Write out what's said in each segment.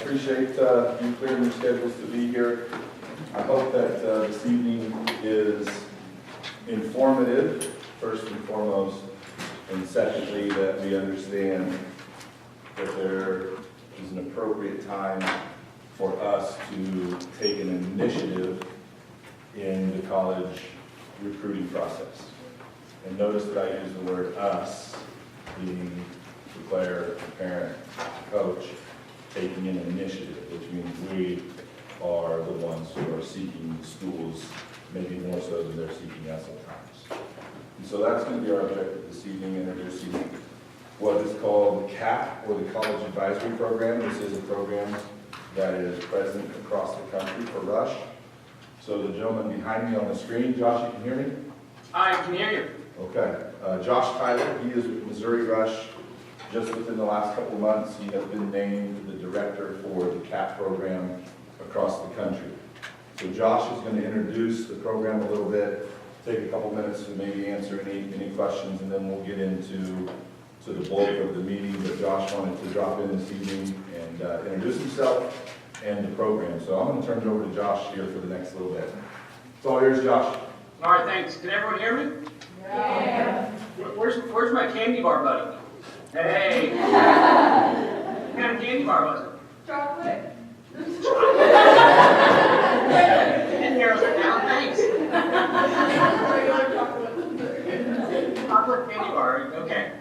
appreciate you clearing your schedules to be here. I hope that this evening is informative, first and foremost, and secondly, that we understand that there is an appropriate time for us to take an initiative in the college recruiting process. And notice that I use the word us, being the player, the parent, the coach, taking an initiative, which means we are the ones who are seeking the schools, maybe more so than they're seeking us at times. And so that's going to be our objective this evening, introducing what is called the CAP, or the College Advisory Program. This is a program that is present across the country for Rush. So the gentleman behind me on the screen, Josh, you can hear me? I can hear you. Okay. Josh Tyler, he is with Missouri Rush. Just within the last couple of months, he has been named the director for the CAP program across the country. So Josh is going to introduce the program a little bit, take a couple minutes to maybe answer any questions, and then we'll get into the bulk of the meeting. But Josh wanted to drop in this evening and introduce himself and the program. So I'm going to turn it over to Josh here for the next little bit. It's all yours, Josh. All right, thanks. Can everyone hear me? Yeah. Where's my candy bar buddy? Hey. What kind of candy bar was it? Chocolate. Didn't hear us right now. Thanks. Regular chocolate. Chocolate candy bar. Okay.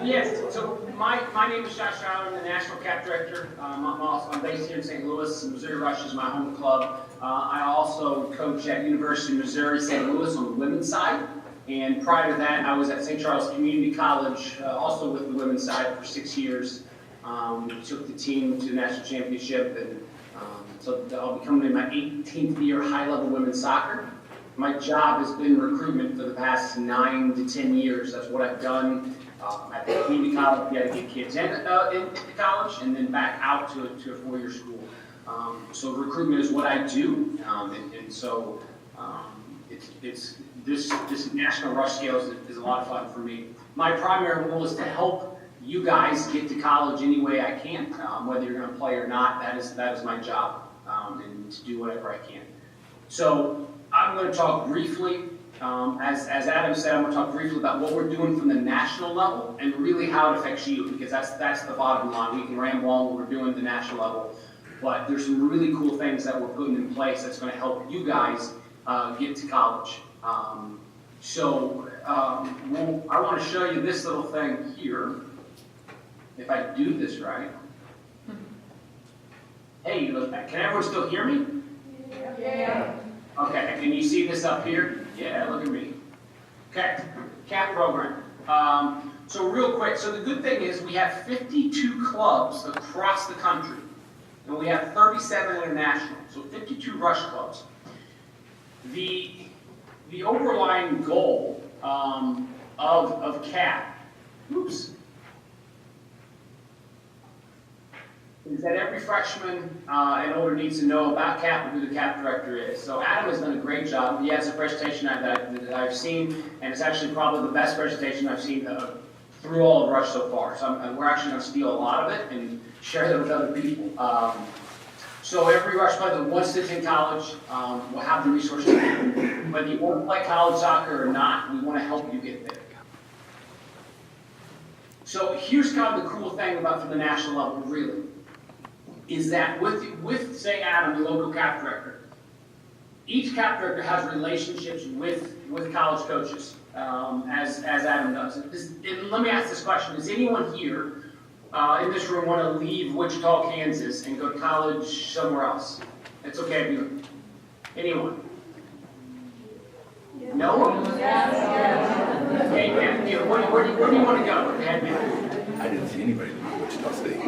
Yes. So my name is Josh Tyler. I'm the National CAP Director. I'm based here in St. Louis. Missouri Rush is my home club. I also coach at University of Missouri St. Louis on the women's side. And prior to that, I was at St. Charles Community College, also with the women's side for 6 years. Took the team to the national championship, and so I'll be coming in my 18th year high-level women's soccer. My job has been recruitment for the past 9 to 10 years. That's what I've done at the community college. We got to get kids into college and then back out to a four-year school. So recruitment is what I do, and so it's this national rush scale is a lot of fun for me. My primary goal is to help you guys get to college any way I can, whether you're going to play or not. That is my job, and to do whatever I can. So I'm going to talk briefly, as Adam said, I'm going to talk briefly about what we're doing from the national level and really how it affects you, because that's the bottom line. We can ramble on what we're doing at the national level, but there's some really cool things that we're putting in place that's going to help you guys get to college. I want to show you this little thing here. If I do this right. Hey, look back. Can everyone still hear me? Yeah. Okay, can you see this up here? Yeah, look at me. Okay, CAP program. So real quick, so the good thing is we have 52 clubs across the country, and we have 37 international, so 52 Rush clubs. The overlying goal of CAP, is that every freshman and older needs to know about CAP and who the CAP director is. So Adam has done a great job. He has a presentation that I've seen, and it's actually probably the best presentation I've seen through all of Rush so far. So we're actually going to steal a lot of it and share it with other people. So every Rush player that wants to attend college will have the resources. Whether you want to play college soccer or not, we want to help you get there. So here's kind of the cool thing about from the national level, really, is that with say Adam, the local CAP director, each CAP director has relationships with college coaches, as Adam does. And let me ask this question: does anyone here in this room want to leave Wichita, Kansas, and go to college somewhere else? It's okay if you. Anyone? Yeah. No one? Yeah. Okay, man. Where do you want to go? Head man. I didn't see anybody leave Wichita State.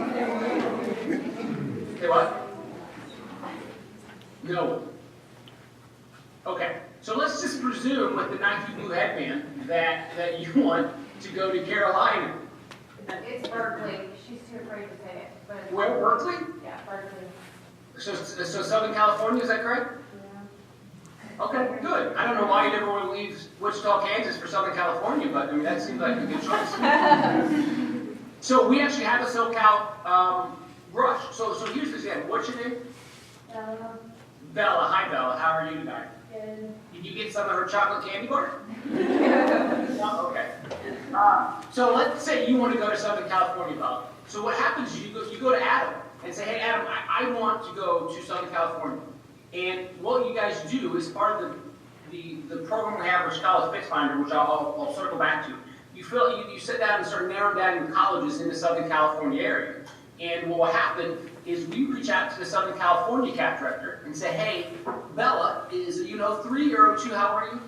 Say what? No. Okay, so let's just presume with the Nike Blue headband that you want to go to Carolina. It's Berkeley. She's too afraid to say it. But Where, Berkeley? yeah, Berkeley. So Southern California, is that correct? Yeah. Okay, good. I don't know why you never want to leave Wichita, Kansas for Southern California, but I mean, that seems like a good choice. So we actually have a SoCal again. What's your name? Um, Bella. Hi, Bella. How are you tonight? and Did you get some of her chocolate candy bar? No? Okay. So let's say you want to go to Southern California, Bella. So what happens is you go to Adam and say, hey, Adam, I want to go to Southern California. And what you guys do is part of the program we have, which is College Fit Finder, which I'll circle back to. You sit down and start narrowing down your colleges in the Southern California area. And what will happen is we reach out to the Southern California CAP director and say, hey, Bella, is 3 or 02, how are you?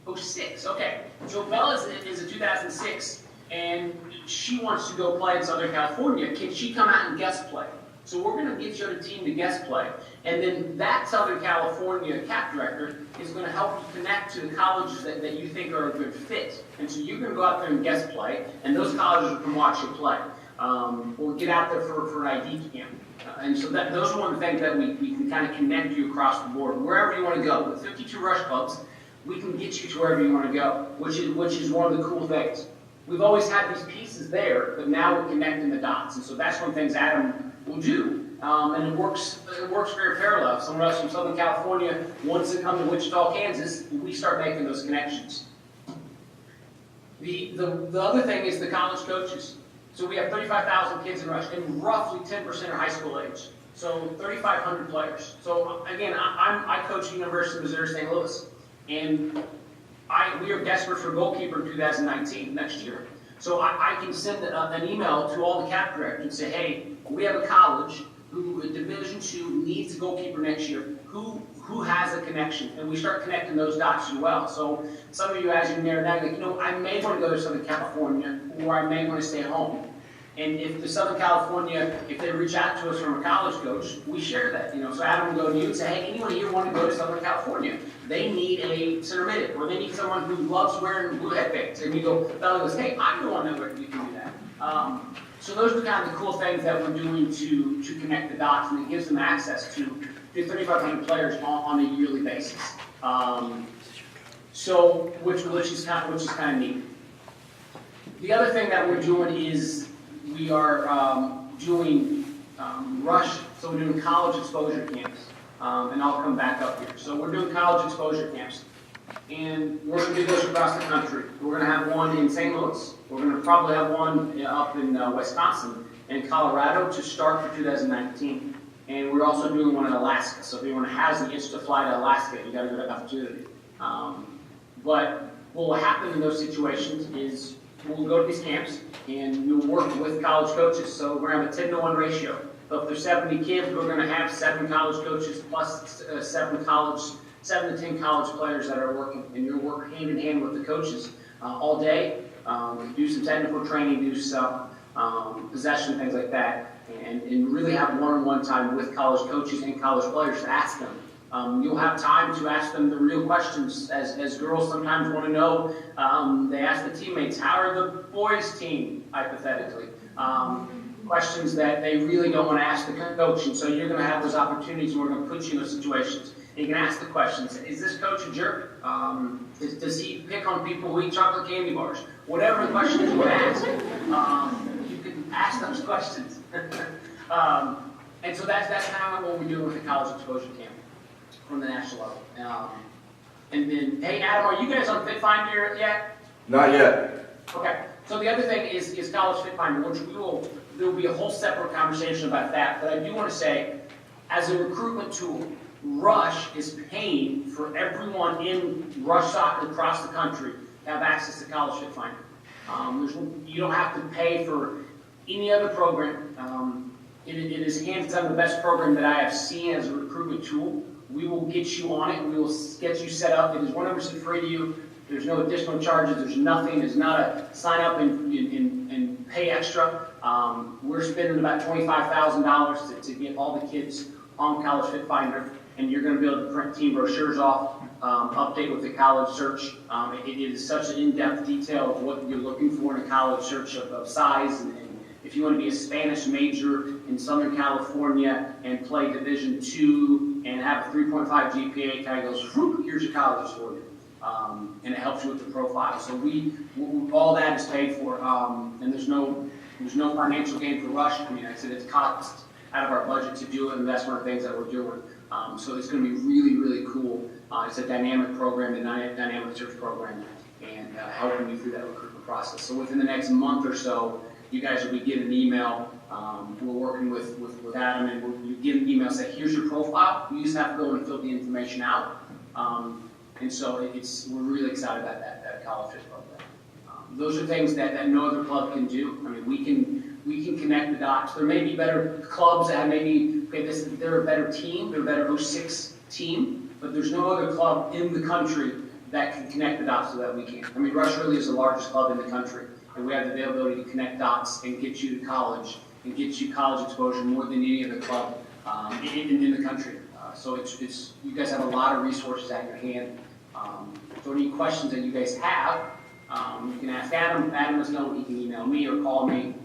06. 06, okay. So Bella is a 2006, and she wants to go play in Southern California. Can she come out and guest play? So we're going to get you on a team to guest play, and then that Southern California CAP director is going to help you connect to the colleges that you think are a good fit. And so you're going to go out there and guest play, and those colleges will come watch you play. Or get out there for an ID camp. And so those are one of the things that we can kind of connect you across the board. Wherever you want to go. With 52 Rush Clubs, we can get you to wherever you want to go, which is one of the cool things. We've always had these pieces there, but now we're connecting the dots. And so that's one of the things Adam will do. And it works very parallel. Someone else from Southern California wants to come to Wichita, Kansas, we start making those connections. The other thing is the college coaches. So we have 35,000 kids in Rush, and roughly 10% are high school age. So 3,500 players. So again, I coach University of Missouri St. Louis, and we are desperate for a goalkeeper in 2019, next year. So I can send an email to all the CAP directors and say, hey, we have a college who, Division II, needs a goalkeeper next year. Who has a connection? And we start connecting those dots as well. So some of you, as you narrow down, I may want to go to Southern California, or I may want to stay home. And if the Southern California, if they reach out to us from a college coach, we share that. So Adam will go to you and say, hey, anyone here want to go to Southern California? They need a center mid, or they need someone who loves wearing blue headbands. And you go, Bella goes, hey, I'm the one that you can do that. So those are kind of the cool things that we're doing to connect the dots, and it gives them access to 3,500 players on a yearly basis. So which is kind of neat. The other thing that we're doing is we are doing Rush, so we're doing college exposure camps, and I'll come back up here. So we're doing college exposure camps, and we're going to do those across the country. We're going to have one in St. Louis. We're going to probably have one up in Wisconsin and Colorado to start for 2019. And we're also doing one in Alaska. So if anyone has the itch to fly to Alaska, you got a good opportunity. But what will happen in those situations is we'll go to these camps and we'll work with college coaches. So we're going to have a 10-to-1 ratio. So if there's 70 kids, we're going to have 7 college coaches plus 7 to 10 college players that are working. And you'll work hand in hand with the coaches all day. Do some technical training, do some possession, things like that. And really have one-on-one time with college coaches and college players to ask them. You'll have time to ask them the real questions, as girls sometimes want to know. They ask the teammates, how are the boys' team, hypothetically? Questions that they really don't want to ask the coach, and so you're going to have those opportunities, and we're going to put you in those situations. And you can ask the questions, is this coach a jerk? Does he pick on people who eat chocolate candy bars? Whatever the questions you would ask, you can ask those questions. And so that's kind of what we're doing with the college exposure camp from the national level. And then, hey, Adam, are you guys on Fit Finder yet? Not yet. Okay. So the other thing is College Fit Finder, which there will be a whole separate conversation about that. But I do want to say, as a recruitment tool, Rush is paying for everyone in Rush soccer across the country to have access to College Fit Finder. You don't have to pay for any other program. It is hands down the best program that I have seen as a recruitment tool. We will get you on it. We will get you set up. It is 100% free to you. There's no additional charges. There's nothing. There's not a sign up and pay extra. We're spending about $25,000 to get all the kids on College Fit Finder, and you're going to be able to print team brochures off, update with the college search. It is such an in-depth detail of what you're looking for in a college search of size. And if you want to be a Spanish major in Southern California and play Division II and have a 3.5 GPA, kind of goes, whoop, here's your college for you. And it helps you with the profile. So all that is paid for, and there's no financial gain for Rush. I mean, I said it's cost. out of our budget to do it, and that's one of the things that we're doing. So it's going to be really, really cool. It's a dynamic program, the dynamic search program, and helping you through that recruitment process. So within the next month or so, you guys will be getting an email. We're working with Adam, and we'll get an email saying, here's your profile. You just have to go and fill the information out. And so we're really excited about that college fit program. Those are things that no other club can do. I mean, we can connect the dots. There may be better clubs that they're a better team, they're a better 06 team, but there's no other club in the country that can connect the dots so that we can. I mean, Rush really is the largest club in the country, and we have the availability to connect dots and get you to college and get you college exposure more than any other club in the country. So it's you guys have a lot of resources at your hand. So any questions that you guys have, you can ask Adam. Adam is known. He can email me or call me.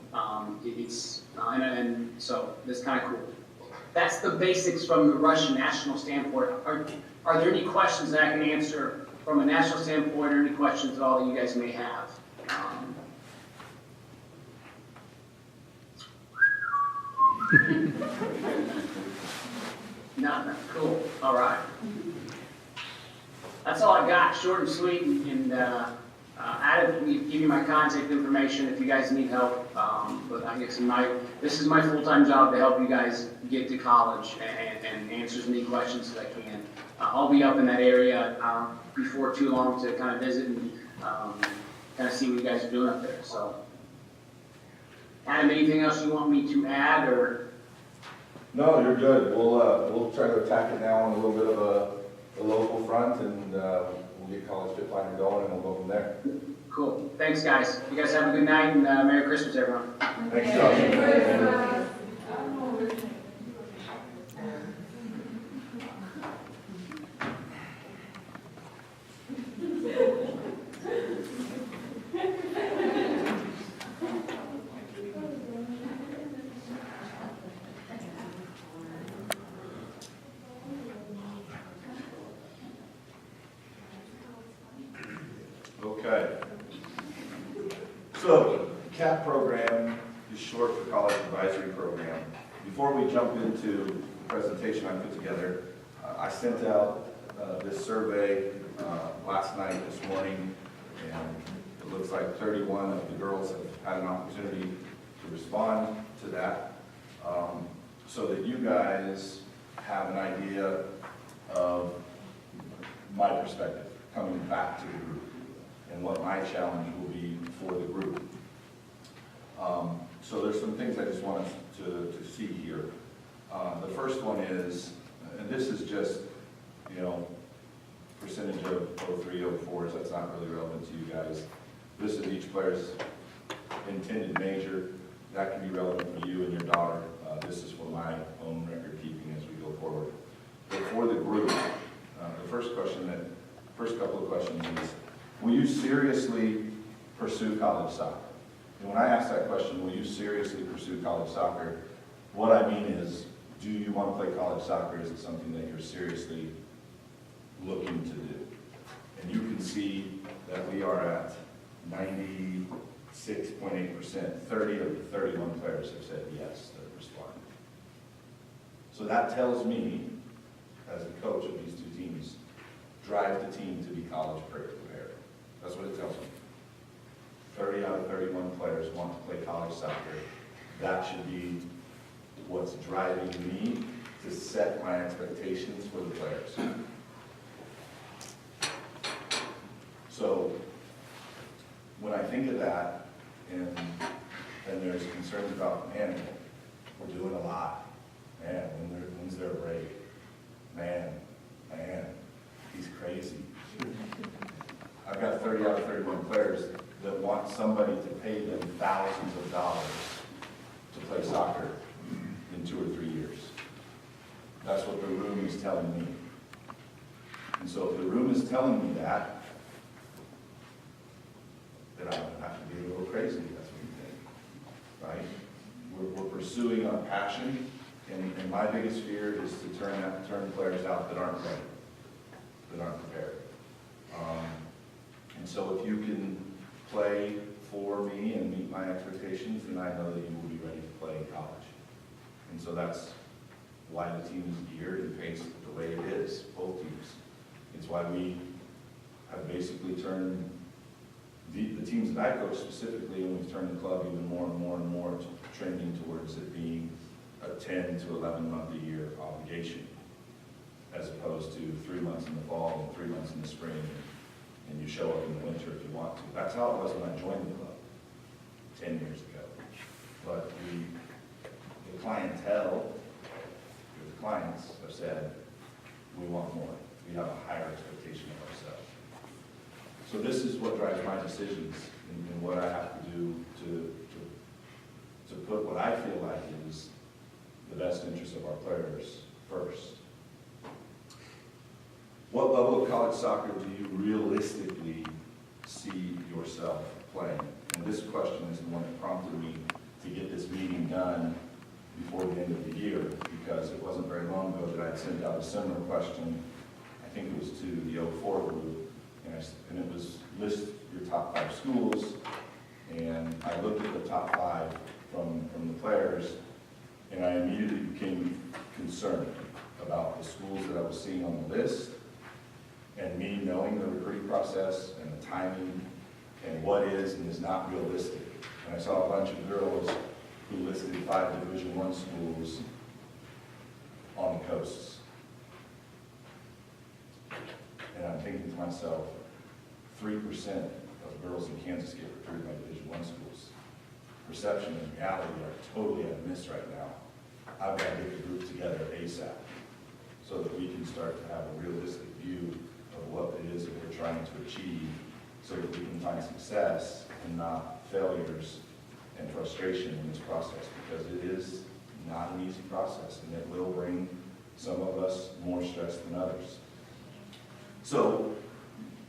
And so that's kind of cool. That's the basics from the Russian national standpoint. Are there any questions that I can answer from a national standpoint, or any questions at all that you guys may have? No, cool. All right. That's all I got. Short and sweet. And Adam, we give you my contact information if you guys need help. But I guess this is my full-time job to help you guys get to college and answer as many questions as I can. I'll be up in that area before too long to kind of visit and kind of see what you guys are doing up there. So, Adam, anything else you want me to add, or? No, you're good. We'll try to attack it now on a little bit of a local front, and we'll get College Fit Finder going, and we'll go from there. Cool. Thanks, guys. You guys have a good night, and Merry Christmas, everyone. Thanks, Josh. Okay. So, CAP program is short for College Advisory Program. Before we jump into the presentation I put together, I sent out this survey last night, this morning, and it looks like 31 of the girls have had an opportunity to respond to that, so that you guys have an idea of my perspective coming back to the group and what my challenge will be for the group. So there's some things I just want us to see here. The first one is, and this is just, percentage of 03, 04s, that's not really relevant to you guys. This is each player's intended major. That can be relevant for you and your daughter. This is for my own record keeping as we go forward. But for the group, the first couple of questions is, will you seriously pursue college soccer? And when I ask that question, will you seriously pursue college soccer, what I mean is, do you want to play college soccer? Is it something that you're seriously looking to do? And you can see that we are at 96.8%. 30 of the 31 players have said yes, they're responding. So that tells me, as a coach of these two teams, drive the team to be college prepared. That's what it tells me. 30 out of 31 players want to play college soccer. That should be what's driving me to set my expectations for the players. So when I think of that, and there's concerns about, man, we're doing a lot. Man, when's there a break? Man, he's crazy. I've got 30 out of 31 players that want somebody to pay them thousands of dollars to play soccer in 2 or 3 years. That's what the room is telling me. And so if the room is telling me that, then I'm going to have to be a little crazy. That's what you think, right? We're pursuing a passion, and my biggest fear is to turn players out that aren't ready, that aren't prepared. And so if you can play for me and meet my expectations, then I know that you will be ready to play in college. And so that's why the team is geared and paced the way it is, both teams. It's why we have basically turned the teams that I coach specifically, and we've turned the club even more and more and more trending towards it being a 10 to 11 month a year obligation, as opposed to 3 months in the fall and 3 months in the spring, and you show up in the winter if you want to. That's how it was when I joined the club 10 years ago. But the clientele, the clients have said, we want more. We have a higher expectation of ourselves. So this is what drives my decisions and what I have to do to put what I feel like is the best interest of our players first. What level of college soccer do you realistically see yourself playing? And this question is the one that prompted me to get this meeting done before the end of the year, because it wasn't very long ago that I had sent out a similar question. I think it was to the 04 group, and it was list your top 5 schools, and I looked at the top 5 from the players, and I immediately became concerned about the schools that I was seeing on the list, and me knowing the recruiting process and the timing and what is and is not realistic. And I saw a bunch of girls who listed 5 Division I schools on the coasts. And I'm thinking to myself, 3% of girls in Kansas get recruited by Division I schools. Perception and reality are totally at a miss right now. I've got to get the group together ASAP so that we can start to have a realistic view of what it is that we're trying to achieve, so that we can find success and not failures and frustration in this process, because it is not an easy process, and it will bring some of us more stress than others. So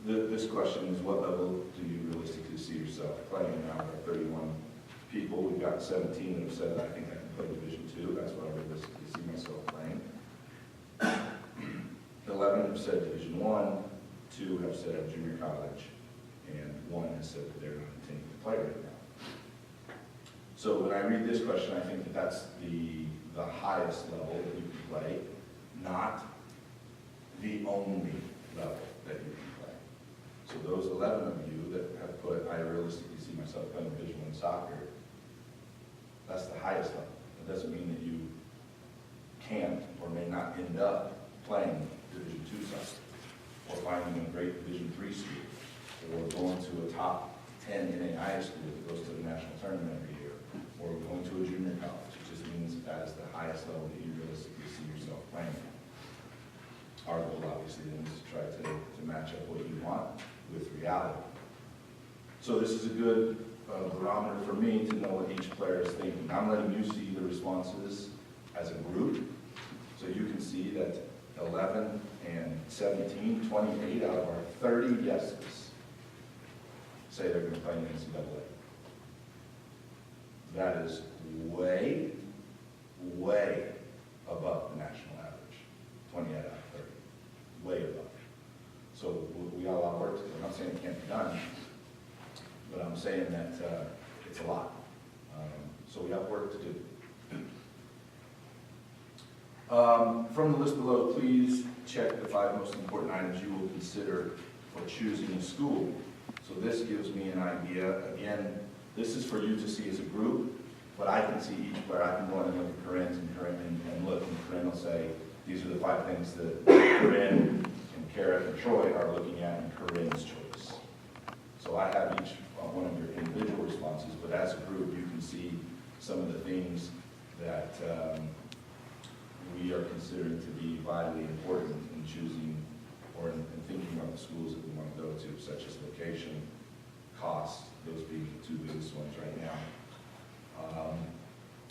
this question is, what level do you realistically see yourself playing? Now we've got 31 people. We've got 17 that have said, I think I can play Division II. That's what I realistically see myself playing. 11 have said Division I, 2 have said junior college, and 1 has said that they're not intending to play right now. So when I read this question, I think that that's the highest level that you can play, not the only level that you can play. So those 11 of you that have put, I realistically see myself playing Division I soccer, that's the highest level. It doesn't mean that you can't or may not end up playing Division II soccer, or finding a great Division III school, or going to a top 10 NAIA school that goes to the national tournament every year, or going to a junior college. It just means that is the highest level that you realistically see yourself playing. Our goal, obviously, then, is to try to match up what you want with reality. So this is a good barometer for me to know what each player is thinking. I'm letting you see the responses as a group, so you can see that 11 and 17, 28 out of our 30 yeses say they're going to play in the NCAA. That is way, way above the national average, 28 out of 30, way above. So we got a lot of work to do. I'm not saying it can't be done, but I'm saying that it's a lot. So we have work to do. From the list below, please check the 5 most important items you will consider for choosing a school. So this gives me an idea. Again, this is for you to see as a group, but I can see each player. I can go in and look at Corinne's and look, and Corinne will say, these are the 5 things that Corinne and Kara and Troy are looking at in Corinne's choice. So I have each one of your individual responses, but as a group, you can see some of the things that we are considering to be vitally important in choosing or in thinking about the schools that we want to go to, such as location, cost, those being the 2 biggest ones right now.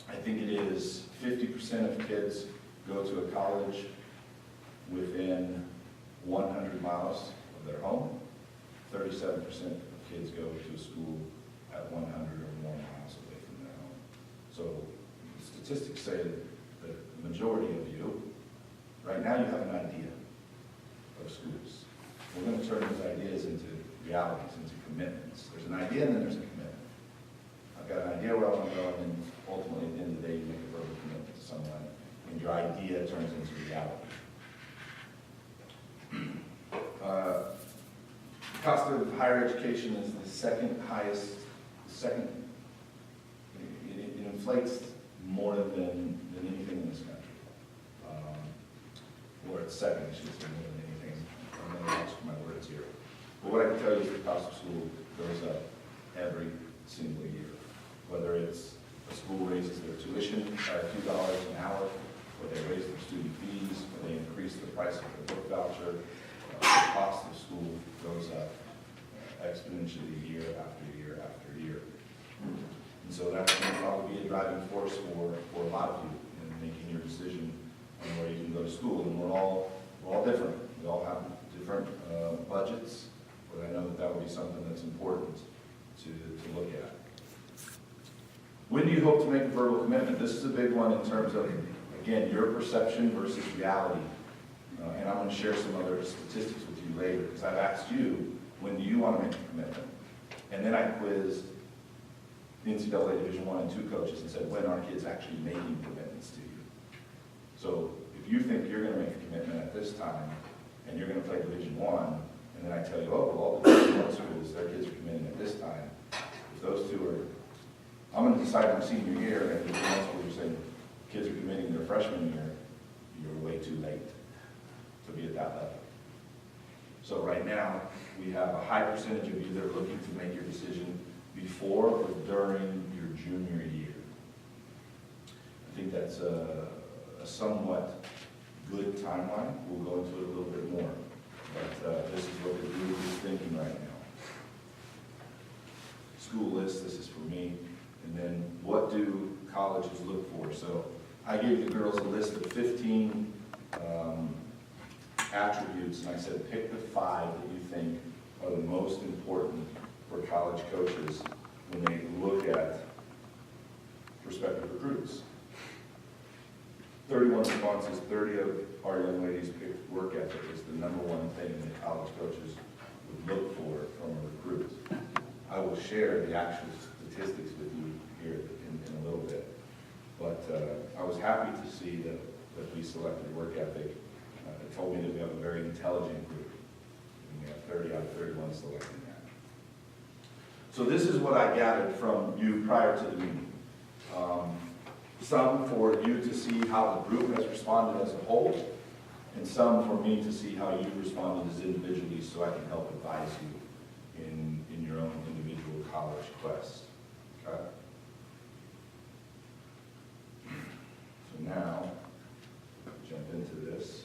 I think it is 50% of kids go to a college within 100 miles of their home. 37% of kids go to a school at 100 or more miles away from their home. So statistics say that the majority of you, right now you have an idea of schools. We're going to turn those ideas into realities, into commitments. There's an idea and then there's a commitment. I've got an idea where I want to go, and then ultimately at the end of the day you make a verbal commitment to somewhere. idea turns into reality. Cost of higher education is the second highest, it inflates more than anything in this country. Or it's second, I should say, more than anything. I'm going to watch my words here. But what I can tell you is the cost of school goes up every single year. Whether it's a school raises their tuition by a few dollars an hour, or they raise their student fees, or they increase the price of the book voucher, the cost of school goes up exponentially year after year after year. And so that's going to probably be a driving force for a lot of you in making your decision on where you can go to school. And we're all different. We all have different budgets, but I know that would be something that's important to look at. When do you hope to make a verbal commitment? This is a big one in terms of, again, your perception versus reality. And I'm going to share some other statistics with you later, because I've asked you, when do you want to make a commitment? And then I quizzed the NCAA Division I and II coaches and said, when are kids actually making commitments to you? So if you think you're going to make a commitment at this time, and you're going to play Division I, and then I tell you, oh, well, all the Division I schools, their kids are committing at this time. If those two are, I'm going to decide my senior year, and the Division I schools are saying kids are committing their freshman year, you're way too late to be at that level. So right now, we have a high percentage of you that are looking to make your decision before or during your junior year. I think that's a somewhat good timeline. We'll go into it a little bit more. But this is what the group is thinking right now. School list, this is for me. And then what do colleges look for? So I gave the girls a list of 15 attributes, and I said pick the 5 that you think are the most important for college coaches when they look at prospective recruits. 31 responses, 30 of our young ladies picked work ethic as the #1 thing that college coaches would look for from a recruit. I will share the actual statistics with you here in a little bit. But I was happy to see that we selected work ethic. It told me that we have a very intelligent group. And we have 30 out of 31 selecting that. So this is what I gathered from you prior to the meeting. Some for you to see how the group has responded as a whole, and some for me to see how you've responded as individuals so I can help advise you in your own individual college quest. Okay? So now, jump into this.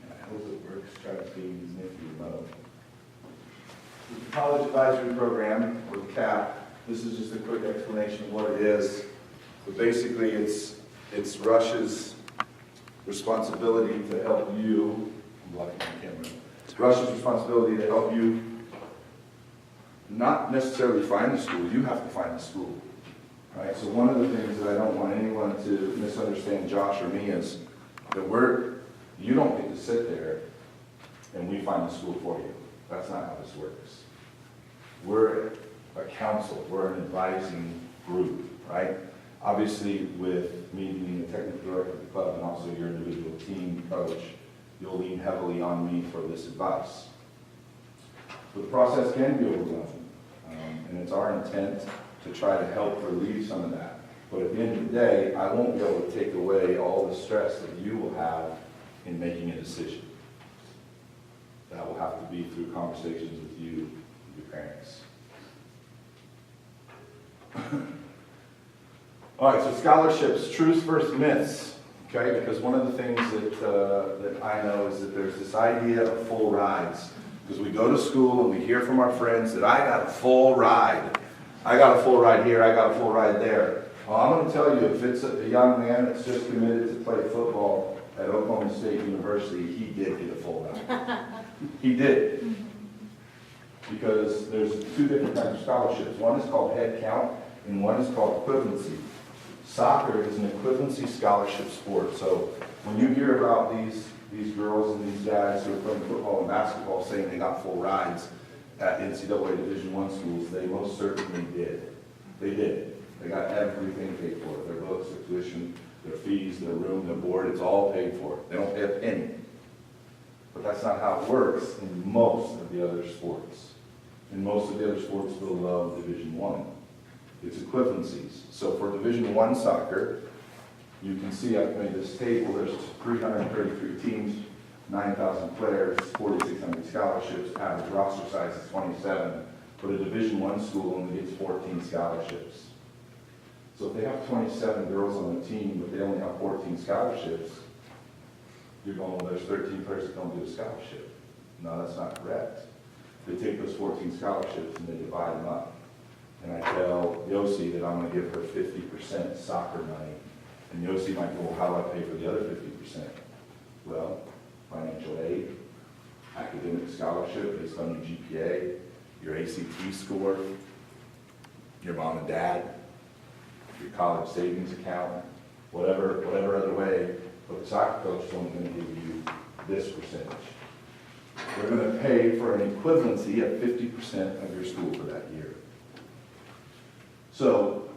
And I hope it works. Try to see these nifty remote. The College Advisory Program, or CAP, this is just a quick explanation of what it is. But basically, it's Rush's responsibility to help you. I'm blocking my camera. It's Rush's responsibility to help you not necessarily find the school. You have to find the school. Right? So one of the things that I don't want anyone to misunderstand Josh or me is that you don't get to sit there and we find the school for you. That's not how this works. We're a council, we're an advising group, right? Obviously, with me being the technical director of the club and also your individual team coach, you'll lean heavily on me for this advice. But the process can be overwhelming, and it's our intent to try to help relieve some of that. But at the end of the day, I won't be able to take away all the stress that you will have in making a decision. That will have to be through conversations with you, your parents. All right, so scholarships, truths versus myths, okay? Because one of the things that I know is that there's this idea of full rides. Because we go to school and we hear from our friends that I got a full ride. I got a full ride here, I got a full ride there. Well, I'm going to tell you, if it's a young man that's just committed to play football at Oklahoma State University, he did get a full ride. He did. Because there's 2 different kinds of scholarships. One is called head count, and one is called equivalency. Soccer is an equivalency scholarship sport. So when you hear about these girls and these guys who are playing football and basketball saying they got full rides at NCAA Division I schools, they most certainly did. They did. They got everything paid for. Their books, their tuition, their fees. the room, the board, it's all paid for. They don't pay a penny. But that's not how it works in most of the other sports. In most of the other sports below Division I. It's equivalencies. So for Division I soccer, you can see I've made this table. There's 333 teams, 9,000 players, 4,600 scholarships. Average roster size is 27. But a Division I school only gets 14 scholarships. So if they have 27 girls on the team, but they only have 14 scholarships, you're going, well, there's 13 players that don't get a scholarship. No, that's not correct. They take those 14 scholarships and they divide them up. And I tell Yossi that I'm going to give her 50% soccer money. And Yossi might go, well, how do I pay for the other 50%? Well, financial aid, academic scholarship based on your GPA, your ACT score, your mom and dad, your college savings account, whatever other way, but the soccer coach is only going to give you this percentage. They're going to pay for an equivalency of 50% of your school for that year. So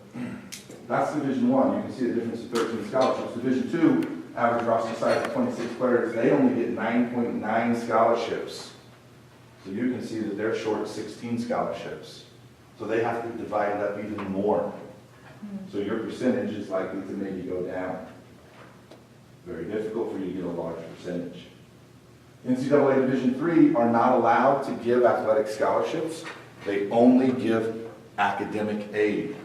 that's Division I. You can see the difference of 13 scholarships. Division II, average roster size of 26 players, they only get 9.9 scholarships. So you can see that they're short 16 scholarships. So they have to divide it up even more. So your percentage is likely to maybe go down. Very difficult for you to get a large percentage. NCAA Division III are not allowed to give athletic scholarships. They only give academic aid.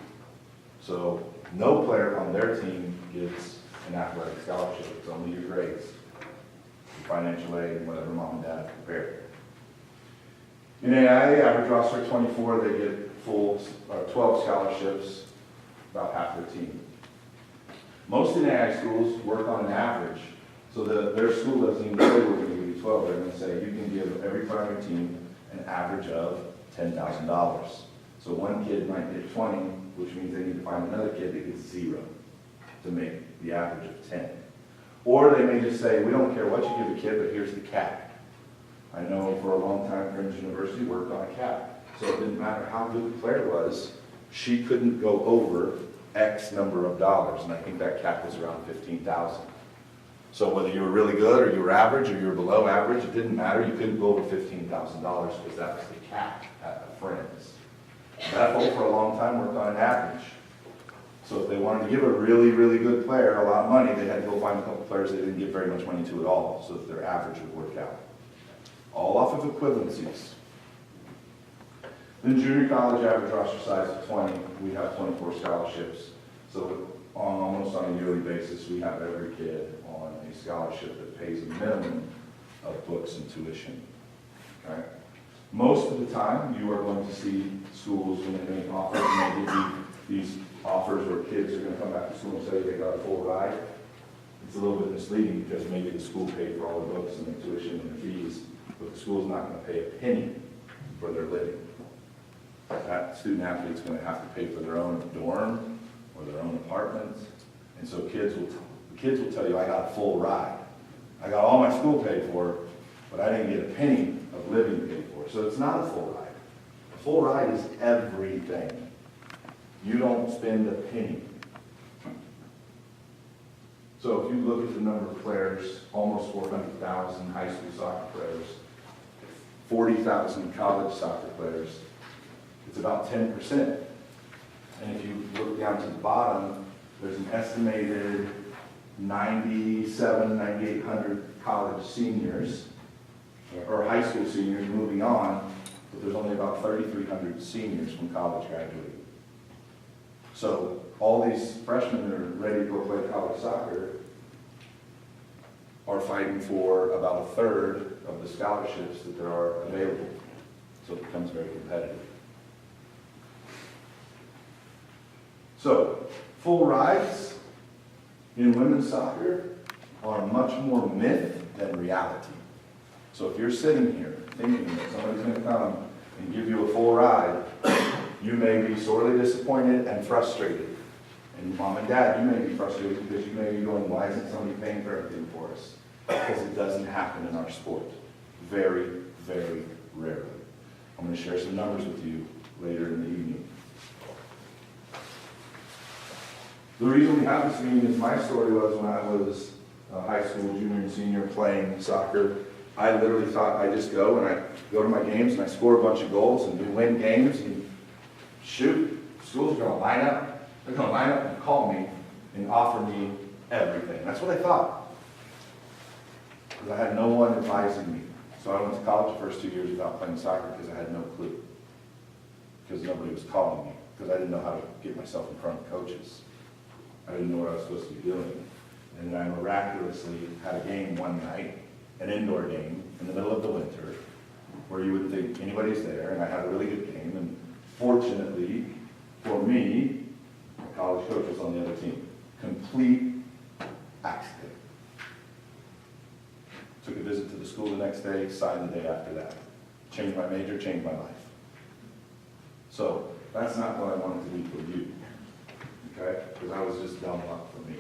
So no player on their team gets an athletic scholarship. It's only your grades, your financial aid, and whatever mom and dad prepared. In AIA, average roster of 24, they get full 12 scholarships, about half their team. Most NAIA schools work on an average, so their school doesn't even say we're going to give you 12. They're going to say you can give every player on your team an average of $10,000. So one kid might get 20, which means they need to find another kid that gets 0 to make the average of 10. Or they may just say, we don't care what you give a kid, but here's the cap. I know for a long time, Fringe University worked on a cap. So it didn't matter how good the player was, she couldn't go over X number of dollars, and I think that cap was around $15,000. So whether you were really good, or you were average, or you were below average, it didn't matter. You couldn't go over $15,000 because that was the cap at the Friends. Bethel, for a long time, worked on an average. So if they wanted to give a really, really good player a lot of money, they had to go find a couple players they didn't give very much money to at all, so that their average would work out. All off of equivalencies. Then junior college, average roster size of 20, we have 24 scholarships. So almost on a yearly basis, we have every kid on a scholarship that pays a minimum of books and tuition. Okay? Most of the time, you are going to see schools when they make offers, and they give you these offers where kids are going to come back to school and say they got a full ride. It's a little bit misleading because maybe the school paid for all the books and the tuition and the fees, but the school's not going to pay a penny for their living. That student athlete's going to have to pay for their own dorm or their own apartment. And so kids will tell you, I got a full ride. I got all my school paid for, but I didn't get a penny of living paid for. So it's not a full ride. A full ride is everything. You don't spend a penny. So if you look at the number of players, almost 400,000 high school soccer players, 40,000 college soccer players, it's about 10%. And if you look down to the bottom, there's an estimated 9,800 college seniors, or high school seniors moving on, but there's only about 3,300 seniors from college graduating. So all these freshmen that are ready to go play college soccer are fighting for about a third of the scholarships that there are available. So it becomes very competitive. So, full rides in women's soccer are much more myth than reality. So if you're sitting here thinking that somebody's going to come and give you a full ride, you may be sorely disappointed and frustrated. And mom and dad, you may be frustrated because you may be going, why isn't somebody paying for everything for us? Because it doesn't happen in our sport. Very, very rarely. I'm going to share some numbers with you later in the evening. The reason we have this meeting is my story was when I was high school, junior and senior playing soccer, I literally thought I'd just go and I go to my games and I score a bunch of goals and we win games and shoot, schools are gonna line up. They're gonna line up and call me and offer me everything. That's what I thought. Because I had no one advising me. So I went to college the first 2 years without playing soccer because I had no clue. Because nobody was calling me. Because I didn't know how to get myself in front of coaches. I didn't know what I was supposed to be doing. And then I miraculously had a game one night, an indoor game, in the middle of the winter, where you would think anybody's there, and I had a really good game, and fortunately, for me, my college coach was on the other team. Complete accident. Took a visit to the school the next day, signed the day after that. Changed my major, changed my life. So, that's not what I wanted to do for you, okay? Because I was just dumb luck for me.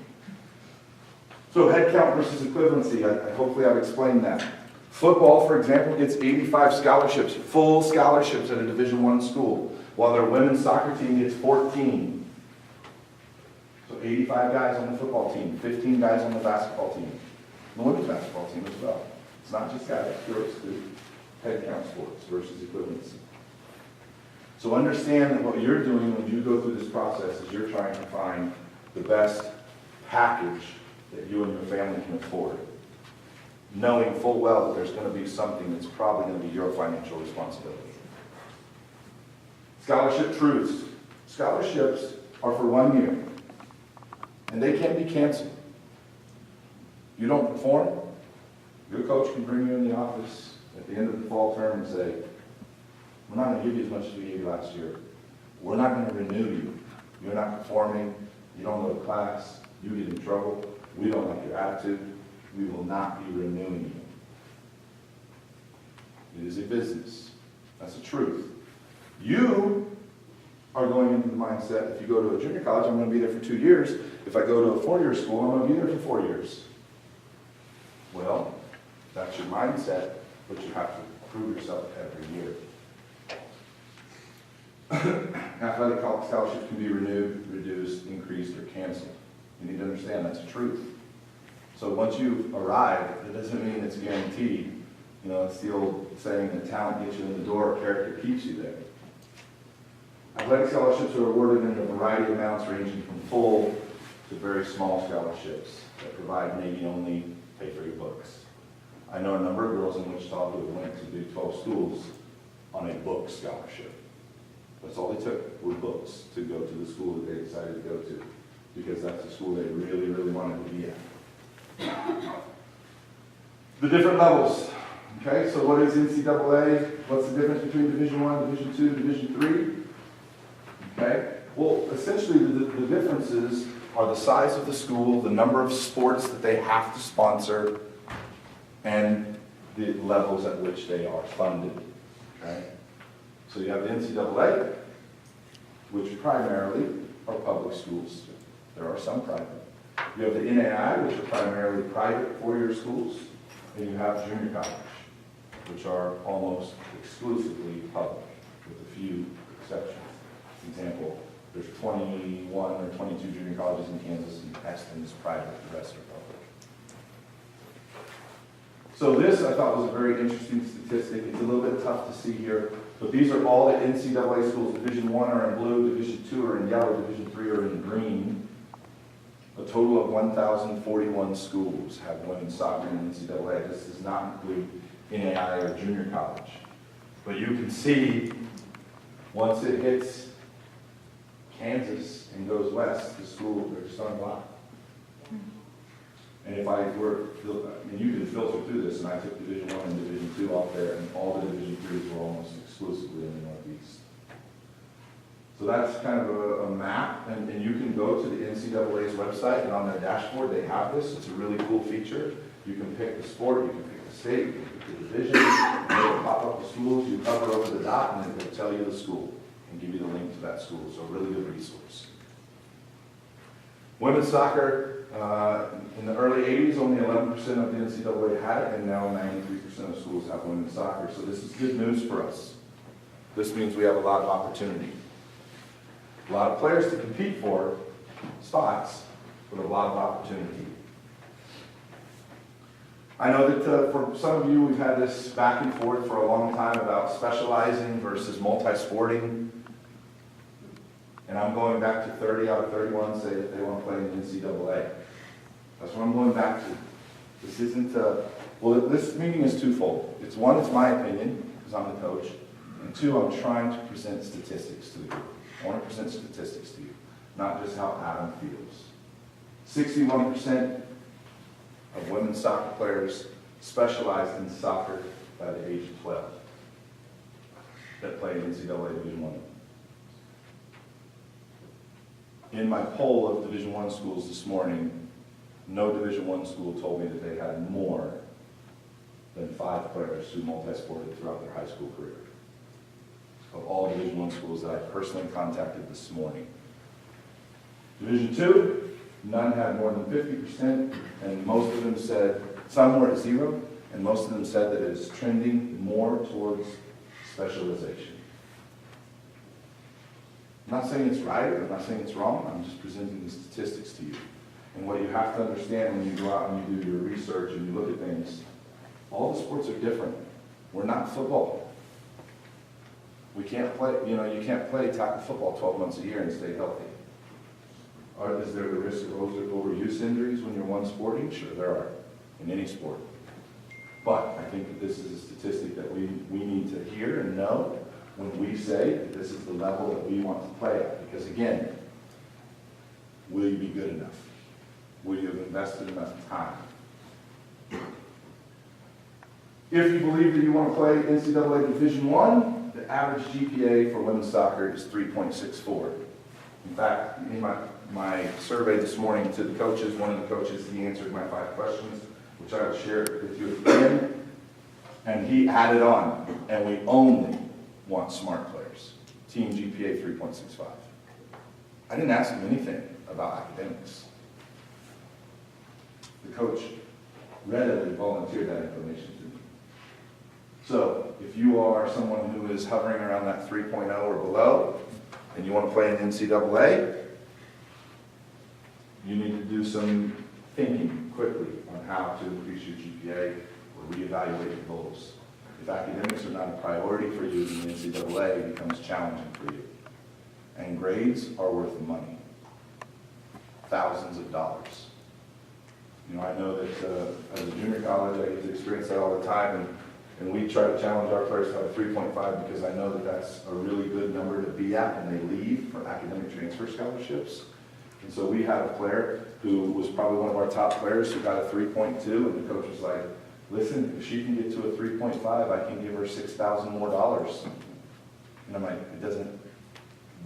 So head count versus equivalency, hopefully I've explained that. Football, for example, gets 85 scholarships, full scholarships at a Division I school, while their women's soccer team gets 14. So 85 guys on the football team, 15 guys on the basketball team, the women's basketball team as well. It's not just guys, girls do head count sports versus equivalency. So understand that what you're doing when you go through this process is you're trying to find the best package that you and your family can afford, knowing full well that there's going to be something that's probably going to be your financial responsibility. Scholarship truths. Scholarships are for 1 year, and they can be canceled. You don't perform, your coach can bring you in the office at the end of the fall term and say, we're not going to give you as much as we gave you last year. We're not going to renew you. You're not performing, you don't go to class, you get in trouble. We don't like your attitude. We will not be renewing you. It is a business. That's the truth. You are going into the mindset, if you go to a junior college, I'm going to be there for 2 years. If I go to a 4-year school, I'm going to be there for 4 years. Well, that's your mindset, but you have to prove yourself every year. Athletic scholarships can be renewed, reduced, increased, or canceled. You need to understand that's the truth. So once you arrive, it doesn't mean it's guaranteed. You know, it's the old saying that talent gets you in the door, character keeps you there. Athletic scholarships are awarded in a variety of amounts ranging from full to very small scholarships that provide maybe only pay for your books. I know a number of girls in Wichita who went to Big 12 schools on a book scholarship. That's all they took were books to go to the school that they decided to go to, because that's the school they really, really wanted to be at. The different levels. Okay, so what is NCAA? What's the difference between Division I, Division II, Division III? Okay, well, essentially the differences are the size of the school, the number of sports that they have to sponsor, and the levels at which they are funded. Okay, so you have the NCAA, which primarily are public schools. There are some private. You have the NAI, which are primarily private four-year schools, and you have junior college, which are almost exclusively public, with a few exceptions. For example, there's 21 or 22 junior colleges in Kansas, and Exton is private, the rest are public. So this, I thought, was a very interesting statistic. It's a little bit tough to see here, but these are all the NCAA schools. Division I are in blue, Division II are in yellow, Division III are in green. A total of 1,041 schools have women's soccer in NCAA. This does not include NAI or junior college. But you can see, once it hits Kansas and goes west, the school, they're just on block. And if I were, and you can filter through this, and I took Division I and Division II off there, and all the Division IIIs were almost exclusively in the Northeast. So that's kind of a map, and you can go to the NCAA's website, and on their dashboard they have this. It's a really cool feature. You can pick the sport, you can pick the state, you can pick the division, and it'll pop up the schools, you hover over the dot, and it'll tell you the school, and give you the link to that school. So a really good resource. Women's soccer, in the early 80s, only 11% of the NCAA had it, and now 93% of schools have women's soccer. So this is good news for us. This means we have a lot of opportunity. A lot of players to compete for, spots, but a lot of opportunity. I know that for some of you, we've had this back and forth for a long time about specializing versus multi-sporting. And I'm going back to 30 out of 31 say that they want to play in the NCAA. That's what I'm going back to. This isn't, well, this meeting is twofold. It's one, it's my opinion, because I'm the coach. And two, I'm trying to present statistics to the group. I want to present statistics to you, not just how Adam feels. 61% of women's soccer players specialized in soccer by the age of 12 that play in NCAA Division I. In my poll of Division I schools this morning, no Division I school told me that they had more than 5 players who multi-sported throughout their high school career. Of all Division I schools that I personally contacted this morning. Division II, none had more than 50%, and most of them said, some were at 0, and most of them said that it is trending more towards specialization. I'm not saying it's right, I'm not saying it's wrong, I'm just presenting the statistics to you. And what you have to understand when you go out and you do your research and you look at things, all the sports are different. We're not football. We can't play, you can't play tackle football 12 months a year and stay healthy. Is there the risk of overuse injuries when you're one sporting? Sure, there are, in any sport. But I think that this is a statistic that we need to hear and know when we say that this is the level that we want to play at. Because again, will you be good enough? Will you have invested enough time? If you believe that you want to play NCAA Division I, the average GPA for women's soccer is 3.64. In fact, in my survey this morning to the coaches, one of the coaches, he answered my 5 questions, which I will share with you at the end, and he added on, and we only want smart players. Team GPA 3.65. I didn't ask him anything about academics. The coach readily volunteered that information to me. So, if you are someone who is hovering around that 3.0 or below, and you want to play in NCAA, you need to do some thinking quickly on how to increase your GPA or reevaluate your goals. If academics are not a priority for you in the NCAA, it becomes challenging for you. And grades are worth money. Thousands of dollars. I know that as a junior college, I get to experience that all the time, and we try to challenge our players to have a 3.5 because I know that that's a really good number to be at when they leave for academic transfer scholarships. And so we had a player who was probably one of our top players who got a 3.2, and the coach was like, listen, if she can get to a 3.5, I can give her $6,000 more. And I'm like, it doesn't,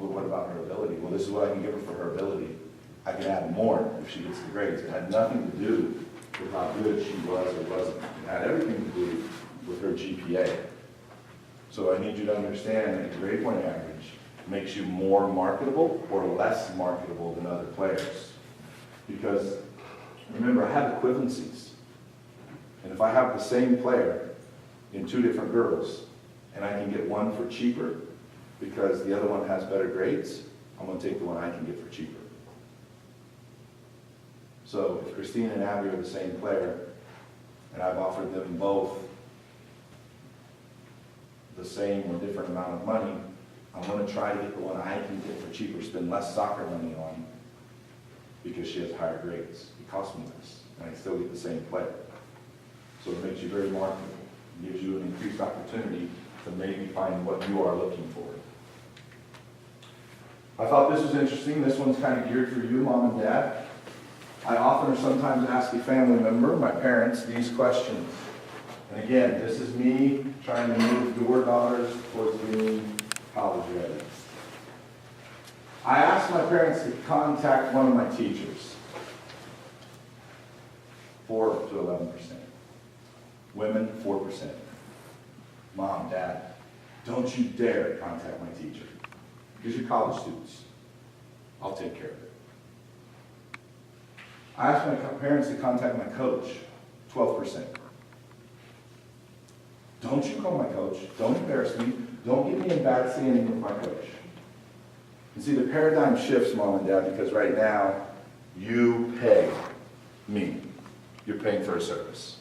but what about her ability? Well, this is what I can give her for her ability. I can add more if she gets the grades. It had nothing to do with how good she was or wasn't. It had everything to do with her GPA. So I need you to understand that the grade point average makes you more marketable or less marketable than other players. Because remember, I have equivalencies. And if I have the same player in 2 different girls, and I can get one for cheaper because the other one has better grades, I'm going to take the one I can get for cheaper. So if Christina and Abby are the same player, and I've offered them both the same or different amount of money, I'm going to try to get the one I can get for cheaper, spend less soccer money on, because she has higher grades. It costs me less, and I still get the same player. So it makes you very marketable. It gives you an increased opportunity to maybe find what you are looking for. I thought this was interesting. This one's kind of geared for you, Mom and Dad. I often or sometimes ask a family member, my parents, these questions. And again, this is me trying to move your daughters towards being college ready. I asked my parents to contact one of my teachers. 4 to 11%. Women, 4%. Mom, Dad, don't you dare contact my teacher. Because you're college students. I'll take care of it. I asked my parents to contact my coach. 12%. Don't you call my coach. Don't embarrass me. Don't get me in bad standing with my coach. And see, the paradigm shifts, Mom and Dad, because right now, you pay me. You're paying for a service.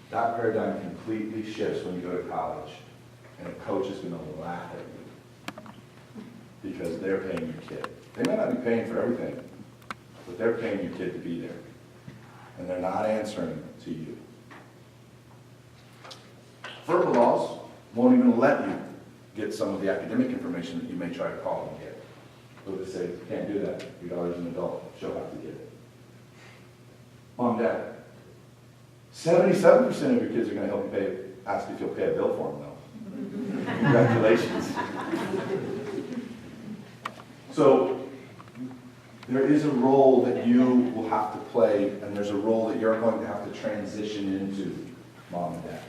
That paradigm completely shifts when you go to college, and a coach is going to laugh at you because they're paying your kid. They may not be paying for everything, but they're paying your kid to be there, and they're not answering to you. FERPA laws won't even let you get some of the academic information that you may try to call and get. They'll just say, you can't do that. Your daughter's an adult. She'll have to get it. Mom, Dad, 77% of your kids are going to help you ask if you'll pay a bill for them, though. Congratulations. So, there is a role that you will have to play, and there's a role that you're going to have to transition into, Mom and Dad.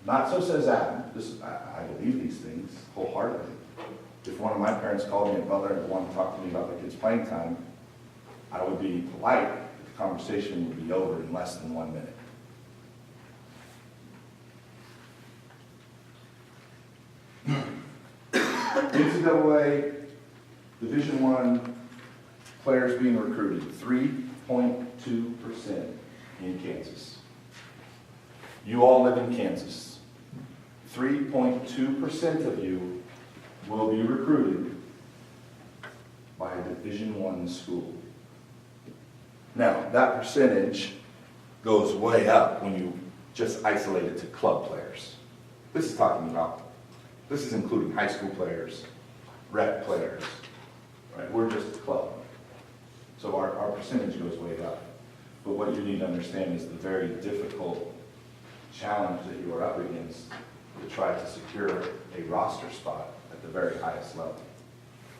Not so says Adam. I believe these things wholeheartedly. If one of my parents called me a butler and wanted to talk to me about their kids' playing time, I would be polite. The conversation would be over in less than 1 minute. NCAA Division I players being recruited, 3.2% in Kansas. You all live in Kansas. 3.2% of you will be recruited by a Division I school. Now, that percentage goes way up when you just isolate it to club players. This is including high school players, rec players, right? We're just a club. So our percentage goes way up. But what you need to understand is the very difficult challenge that you are up against to try to secure a roster spot at the very highest level.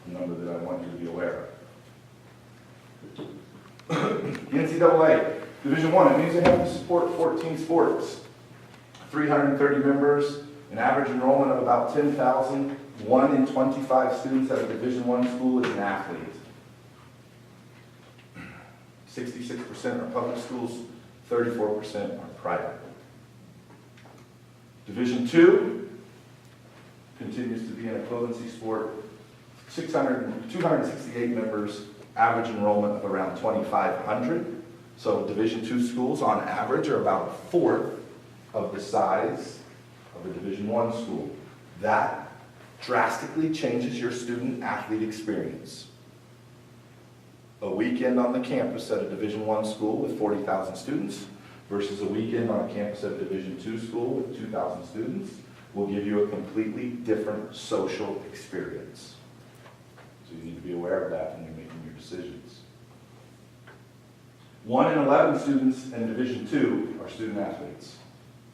A number that I want you to be aware of. NCAA Division I, it means they have to support 14 sports, 330 members, an average enrollment of about 10,000. 1 in 25 students at a Division I school is an athlete. 66% are public schools, 34% are private. Division II continues to be an equivalency sport. 268 members, average enrollment of around 2,500. So Division II schools on average are about a fourth of the size of a Division I school. That drastically changes your student athlete experience. A weekend on the campus at a Division I school with 40,000 students versus a weekend on a campus at a Division II school with 2,000 students will give you a completely different social experience. So you need to be aware of that when you're making your decisions. 1 in 11 students in Division II are student athletes.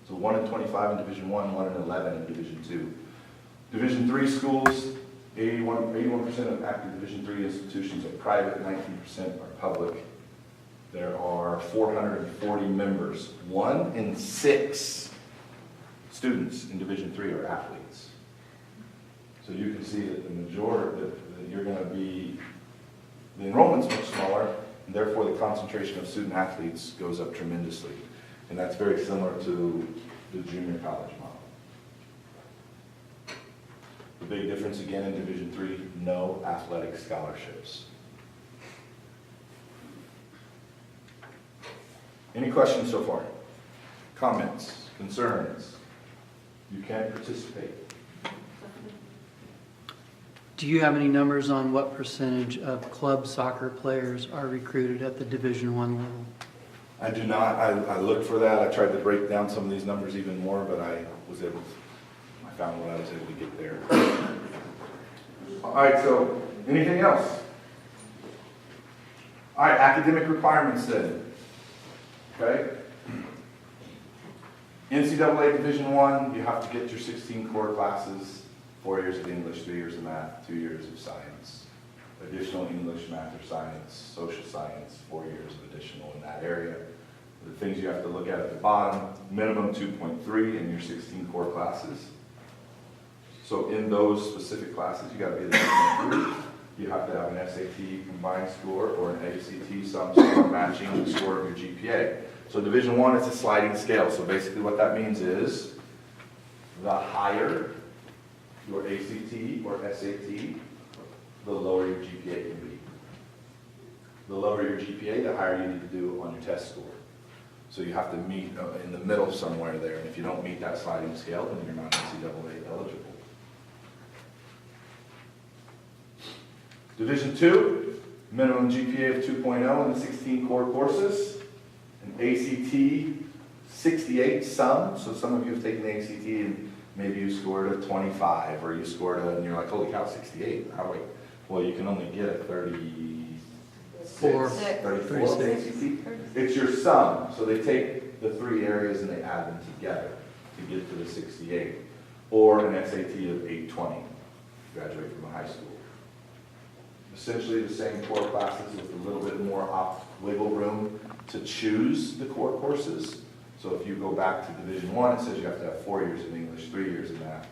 So 1 in 25 in Division I, 1 in 11 in Division II. Division III schools, 81% of active Division III institutions are private, 19% are public. There are 440 members. 1 in 6 students in Division III are athletes. So you can see that the majority, that you're going to be, the enrollment's much smaller, and therefore the concentration of student athletes goes up tremendously. And that's very similar to the junior college model. The big difference again in Division III, no athletic scholarships. Any questions so far? Comments? Concerns? You can participate. Do you have any numbers on what percentage of club soccer players are recruited at the Division I level? I do not. I looked for that. I tried to break down some of these numbers even more, but I found what I was able to get there. All right, so anything else? All right, academic requirements then. Okay? NCAA Division I, you have to get your 16 core classes, 4 years of English, 3 years of math, 2 years of science. Additional English, math, or science, social science, 4 years of additional in that area. The things you have to look at the bottom, minimum 2.3 in your 16 core classes. So in those specific classes, you got to be the 2.3. You have to have an SAT combined score or an ACT sum score matching the score of your GPA. So Division I is a sliding scale. So basically what that means is the higher your ACT or SAT, the lower your GPA can be. The lower your GPA, the higher you need to do on your test score. So you have to meet in the middle somewhere there, and if you don't meet that sliding scale, then you're not NCAA eligible. Division II, minimum GPA of 2.0 in the 16 core courses. An ACT 68 some, so some of you have taken the ACT and maybe you scored a 25, or you scored a, and you're like, holy cow, 68, how wait? Well, you can only get a 34 ACT. It's your sum, so they take the three areas and they add them together to get to the 68. Or an SAT of 820, graduate from a high school. Essentially the same core classes with a little bit more wiggle room to choose the core courses. So if you go back to Division I, it says you have to have 4 years in English, 3 years in math,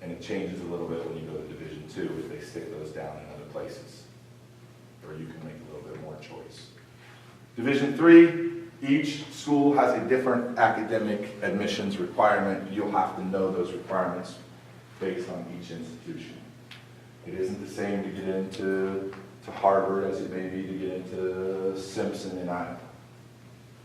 and it changes a little bit when you go to Division II if they stick those down in other places. Or you can make a little bit more choice. Division III, each school has a different academic admissions requirement. You'll have to know those requirements based on each institution. It isn't the same to get into Harvard as it may be to get into Simpson in Iowa.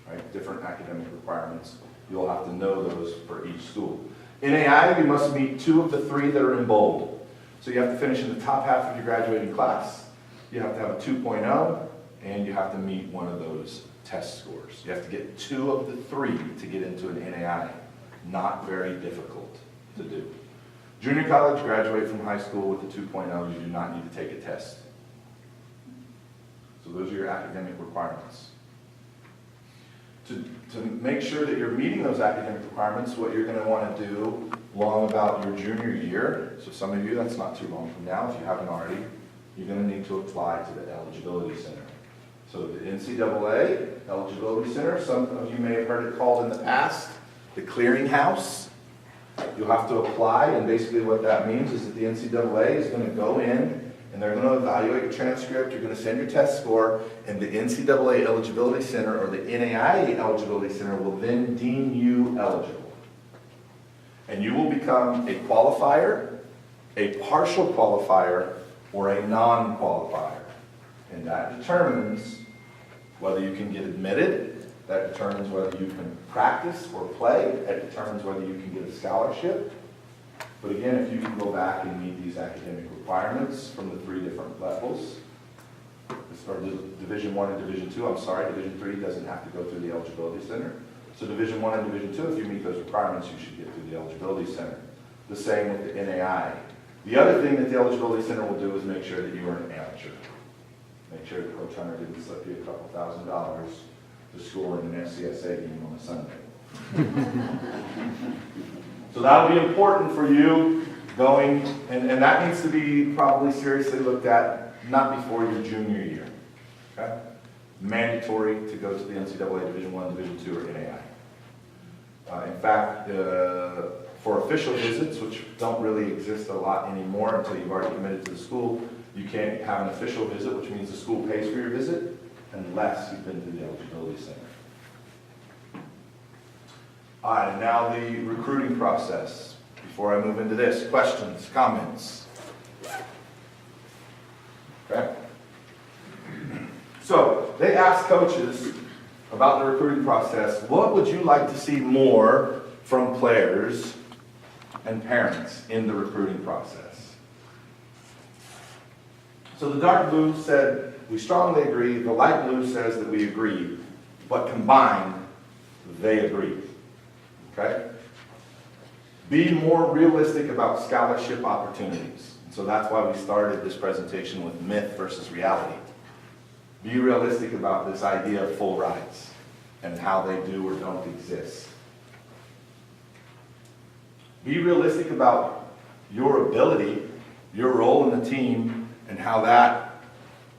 Right? Different academic requirements. You'll have to know those for each school. In AI, you must meet 2 of the 3 that are in bold. So you have to finish in the top half of your graduating class. You have to have a 2.0, and you have to meet one of those test scores. You have to get 2 of the 3 to get into an NAI. Not very difficult to do. Junior college, graduate from high school with a 2.0, you do not need to take a test. So those are your academic requirements. To make sure that you're meeting those academic requirements, what you're going to want to do long about your junior year, so some of you, that's not too long from now, if you haven't already, you're going to need to apply to the Eligibility Center. So the NCAA Eligibility Center, some of you may have heard it called in the past, the clearinghouse. You'll have to apply, and basically what that means is that the NCAA is going to go in and they're going to evaluate your transcript, you're going to send your test score, and the NCAA Eligibility Center or the NAIA Eligibility Center will then deem you eligible. And you will become a qualifier, a partial qualifier, or a non-qualifier. And that determines whether you can get admitted, that determines whether you can practice or play, that determines whether you can get a scholarship. But again, if you can go back and meet these academic requirements from the 3 different levels, or Division I and Division II, I'm sorry, Division III doesn't have to go through the Eligibility Center. So Division I and Division II, if you meet those requirements, you should get through the Eligibility Center. The same with the NAI. The other thing that the Eligibility Center will do is make sure that you are an amateur. Make sure that Coach Hunter didn't slip you a couple $1,000 to score in an FCSA game on a Sunday. So that'll be important for you going, and that needs to be probably seriously looked at not before your junior year. Okay? Mandatory to go to the NCAA Division I, Division II, or NAI. In fact, for official visits, which don't really exist a lot anymore until you've already committed to the school, you can't have an official visit, which means the school pays for your visit, unless you've been to the Eligibility Center. All right, now the recruiting process. Before I move into this, questions, comments? Okay? So, they asked coaches about the recruiting process, what would you like to see more from players and parents in the recruiting process? So the dark blue said, we strongly agree. The light blue says that we agree. But combined, they agree. Okay? Be more realistic about scholarship opportunities. So that's why we started this presentation with myth versus reality. Be realistic about this idea of full rides and how they do or don't exist. Be realistic about your ability, your role in the team, and how that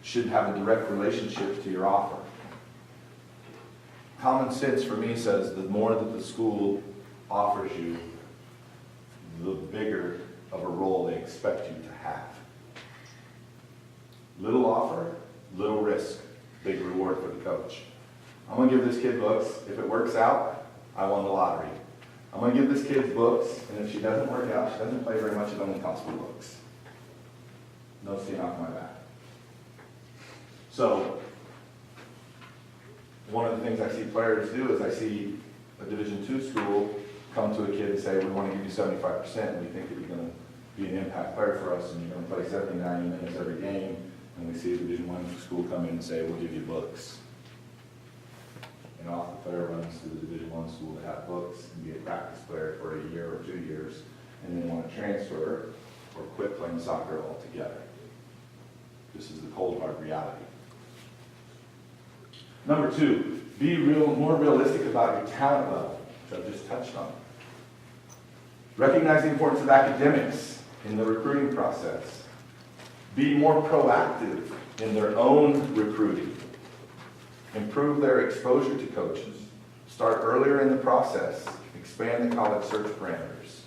should have a direct relationship to your offer. Common sense for me says the more that the school offers you, the bigger of a role they expect you to have. Little offer, little risk, big reward for the coach. I'm going to give this kid books. If it works out, I won the lottery. I'm gonna give this kid books, and if she doesn't work out, she doesn't play very much, it only costs me books. No skin off my back. So, one of the things I see players do is I see a Division II school come to a kid and say, we want to give you 75%, and we think that you're going to be an impact player for us, and you're going to play 70, 90 minutes every game. And we see a Division I school come in and say, we'll give you books. And off the player runs to the Division I school to have books and be a practice player for a year or 2 years, and then want to transfer or quit playing soccer altogether. This is the cold hard reality. Number 2, be more realistic about your talent level, which I've just touched on. Recognize the importance of academics in the recruiting process. Be more proactive in their own recruiting. Improve their exposure to coaches. Start earlier in the process. Expand the college search parameters.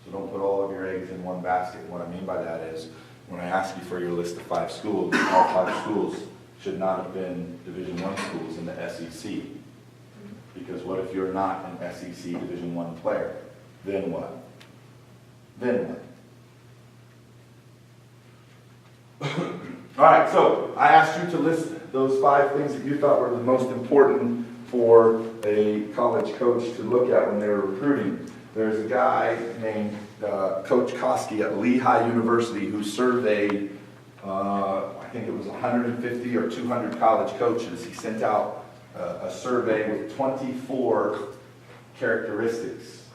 So don't put all of your eggs in one basket. What I mean by that is, when I ask you for your list of 5 schools, all 5 schools should not have been Division I schools in the SEC. Because what if you're not an SEC Division I player? Then what? Then what? All right, so I asked you to list those 5 things that you thought were the most important for a college coach to look at when they were recruiting. There's a guy named Coach Koski at Lehigh University who surveyed, I think it was 150 or 200 college coaches. He sent out a survey with 24 characteristics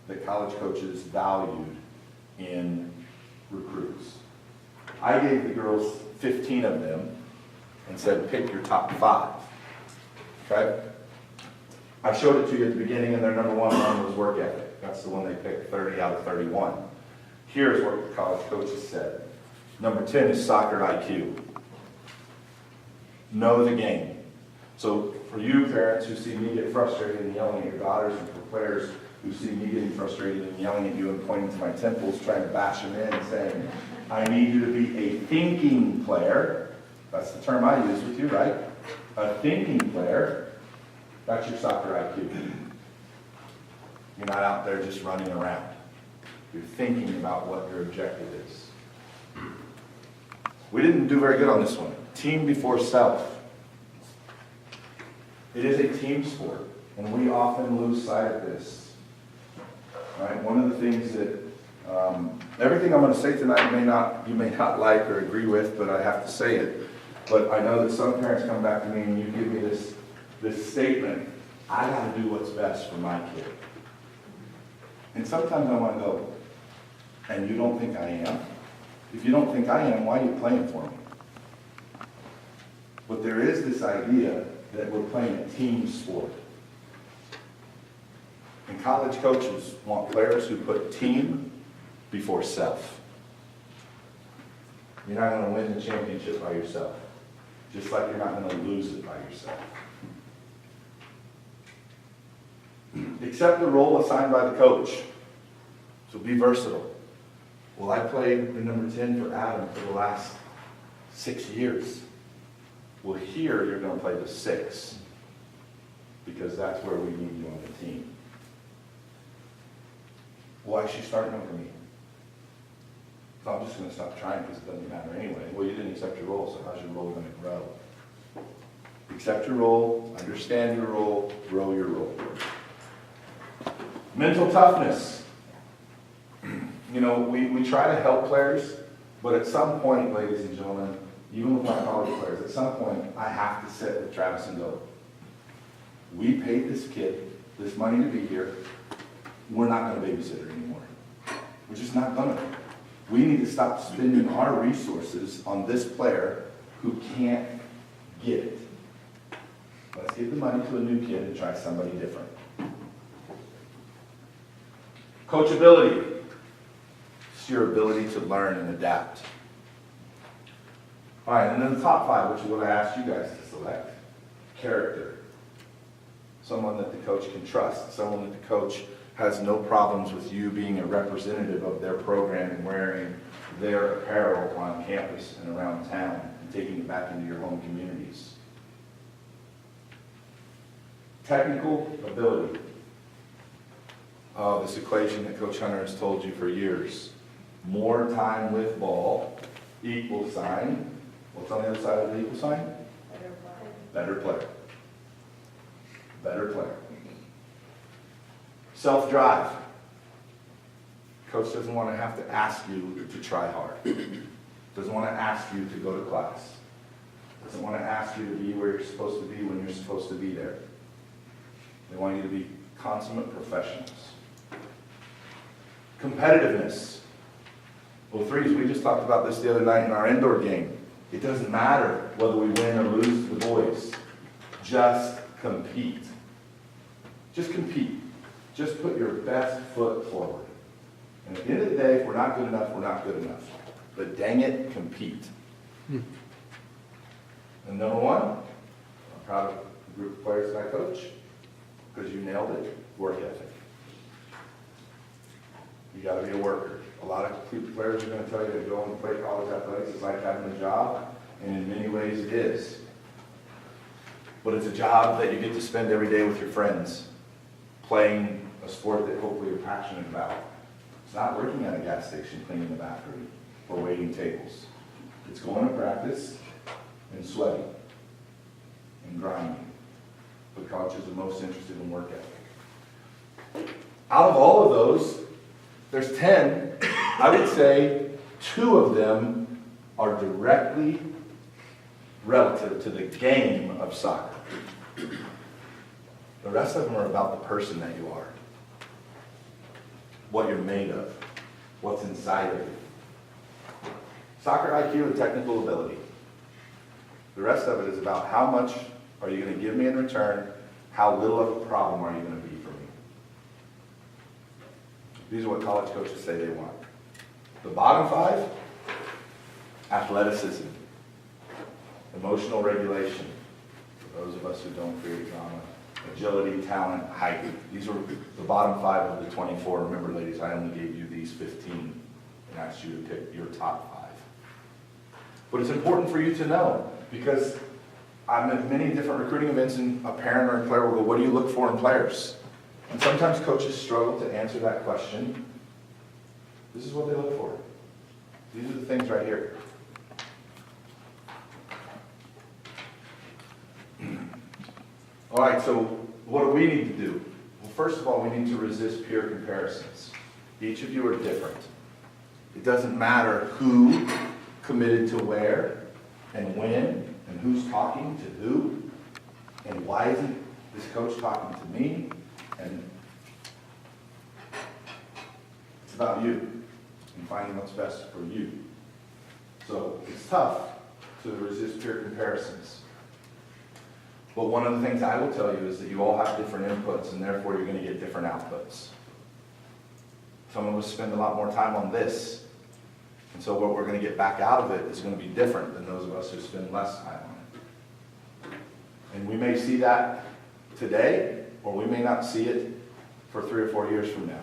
that college coaches valued in recruits. I gave the girls 15 of them and said, pick your top 5. Okay? I showed it to you at the beginning, and their number one was work ethic. That's the one they picked, 30 out of 31. Here's what the college coaches said. Number 10 is soccer IQ. Know the game. So for you parents who see me get frustrated and yelling at your daughters, and for players who see me getting frustrated and yelling at you and pointing to my temples, trying to bash them in and saying, I need you to be a thinking player. That's the term I use with you, right? A thinking player. That's your soccer IQ. You're not out there just running around. You're thinking about what your objective is. We didn't do very good on this one. Team before self. It is a team sport, and we often lose sight of this. Right? One of the things that everything I'm going to say tonight you may not like or agree with, but I have to say it. But I know that some parents come back to me and you give me this statement, I got to do what's best for my kid. And sometimes I want to go, and you don't think I am? If you don't think I am, why are you playing for me? But there is this idea that we're playing a team sport. And college coaches want players who put team before self. You're not going to win the championship by yourself, just like you're not going to lose it by yourself. Accept the role assigned by the coach. So be versatile. Well, I played the number 10 for Adam for the last 6 years. Well, here you're going to play the 6 because that's where we need you on the team. Why is she starting over me? So I'm just going to stop trying because it doesn't matter anyway. Well, you didn't accept your role, so how's your role going to grow? Accept your role, understand your role, grow your role. Mental toughness. You know, we try to help players, but at some point, ladies and gentlemen, even with my college players, at some point, I have to sit with Travis and go, we paid this kid this money to be here. We're not going to babysit her anymore. We're just not going to. We need to stop spending our resources on this player who can't get it. Let's give the money to a new kid and try somebody different. Coachability. It's your ability to learn and adapt. All right, and then the top 5, which is what I asked you guys to select. Character. Someone that the coach can trust. Someone that the coach has no problems with you being a representative of their program and wearing their apparel on campus and around town and taking it back into your home communities. Technical ability. this equation that Coach Hunter has told you for years. More time with ball equals sign. What's on the other side of the equal sign? Better player. Better player. Self-drive. Coach doesn't want to have to ask you to try hard. Doesn't want to ask you to go to class. Doesn't want to ask you to be where you're supposed to be when you're supposed to be there. They want you to be consummate professionals. Competitiveness. Well, threes, we just talked about this the other night in our indoor game. It doesn't matter whether we win or lose to the boys. Just compete. Just compete. Just put your best foot forward. And at the end of the day, if we're not good enough, we're not good enough. But dang it, compete. And number one, I'm proud of the group of players that I coach, because you nailed it, work ethic. You got to be a worker. A lot of players are going to tell you that going to play college athletics is like having a job, and in many ways it is. But it's a job that you get to spend every day with your friends, playing a sport that hopefully you're passionate about. It's not working at a gas station cleaning the bathroom or waiting tables. It's going to practice and sweating and grinding. But coaches are most interested in work ethic. Out of all of those, there's 10. I would say 2 of them are directly relative to the game of soccer. The rest of them are about the person that you are. What you're made of. What's inside of you. Soccer IQ and technical ability. The rest of it is about how much are you going to give me in return, how little of a problem are you going to be for me. These are what college coaches say they want. The bottom 5, athleticism, emotional regulation, for those of us who don't create drama, agility, talent, height. These are the bottom 5 of the 24. Remember, ladies, I only gave you these 15 and asked you to pick your top 5. But it's important for you to know, because I'm at many different recruiting events, and a parent or a player will go, what do you look for in players? And sometimes coaches struggle to answer that question. This is what they look for. These are the things right here. All right, so what do we need to do? Well, first of all, we need to resist peer comparisons. Each of you are different. It doesn't matter who committed to where and when and who's talking to who and why isn't this coach talking to me, and it's about you and finding what's best for you. So it's tough to resist peer comparisons. But one of the things I will tell you is that you all have different inputs, and therefore you're going to get different outputs. Some of us spend a lot more time on this, and so what we're going to get back out of it is going to be different than those of us who spend less time on it. And we may see that today, or we may not see it for 3 or 4 years from now.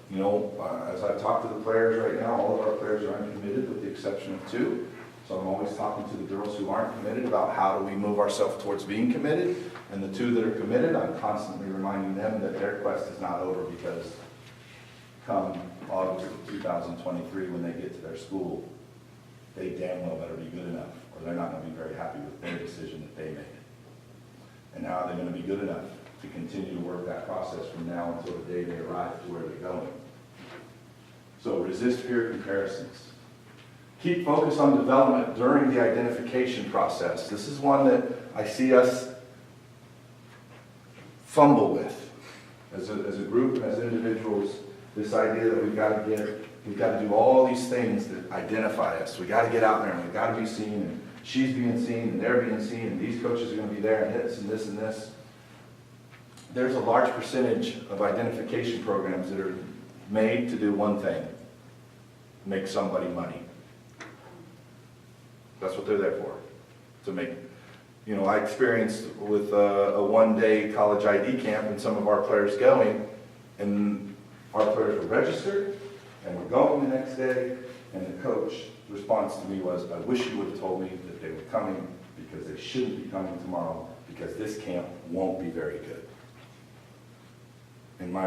You know, as I talk to the players right now, all of our players are uncommitted with the exception of 2. So I'm always talking to the girls who aren't committed about how do we move ourselves towards being committed. And the 2 that are committed, I'm constantly reminding them that their quest is not over, because come August of 2023, when they get to their school, they damn well better be good enough, or they're not going to be very happy with their decision that they made. And how are they going to be good enough to continue to work that process from now until the day they arrive to where they're going? So resist peer comparisons. Keep focus on development during the identification process. This is one that I see us fumble with as a group and as individuals. This idea that we've got to do all these things that identify us. We've got to get out there and we've got to be seen, and she's being seen and they're being seen, and these coaches are going to be there, and this and this and this. There's a large percentage of identification programs that are made to do one thing: make somebody money. That's what they're there for, to make. You know, I experienced with a one-day college ID camp and some of our players going, and our players were registered and were going the next day, and the coach's response to me was, I wish you would have told me that they were coming, because they shouldn't be coming tomorrow, because this camp won't be very good. In my